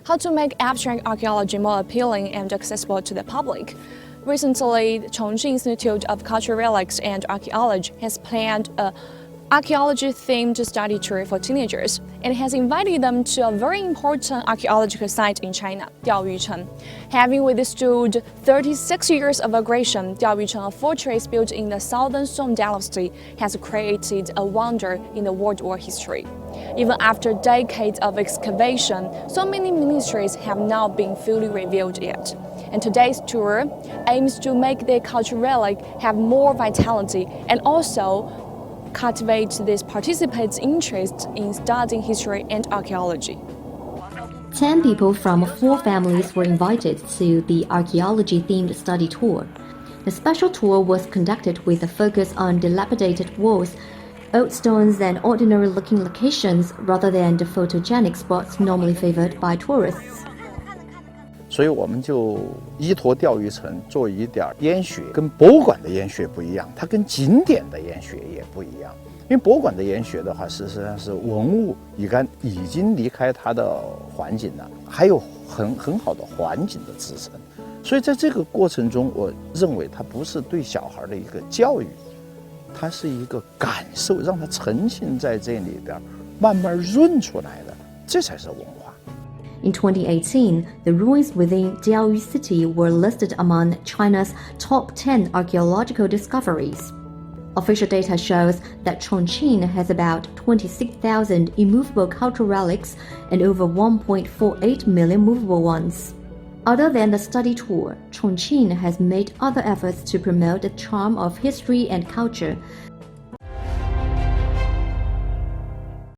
how to make abstract archaeology more appealing and accessible to the public. Recently, the Chongqing Institute of Cultural Relics and Archaeology has planned a archaeology-themed study tour for teenagers, and has invited them to a very important archaeological site in China, Diaoyucheng. Having withstood 36 years of aggression, Diaoyucheng, a fortress built in the Southern Song Dynasty, has created a wonder in the World War history. Even after decades of excavation, so many mysteries have not been fully revealed yet. And today's tour aims to make the cultural relic have more vitality and also cultivate these participants' interest in studying history and archaeology. 10 people from 4 families were invited to the archaeology-themed study tour. The special tour was conducted with a focus on dilapidated walls, old stones and ordinary-looking locations rather than the photogenic spots normally favored by tourists. 所以我们就依托钓鱼城做一点研学，跟博物馆的研学不一样，它跟景点的研学也不一样。因为博物馆的研学的话，事实上是文物已经离开它的环境了，还有很好的环境的支撑。所以在这个过程中，我认为它不是对小孩的一个教育，它是一个感受，让它沉浸在这里边，慢慢润出来的，这才是文化。In 2018, the ruins within Diaoyu City were listed among China's top 10 archaeological discoveries. Official data shows that Chongqing has about 26,000 immovable cultural relics and over 1.48 million movable ones. Other than the study tour, Chongqing has made other efforts to promote the charm of history and culture,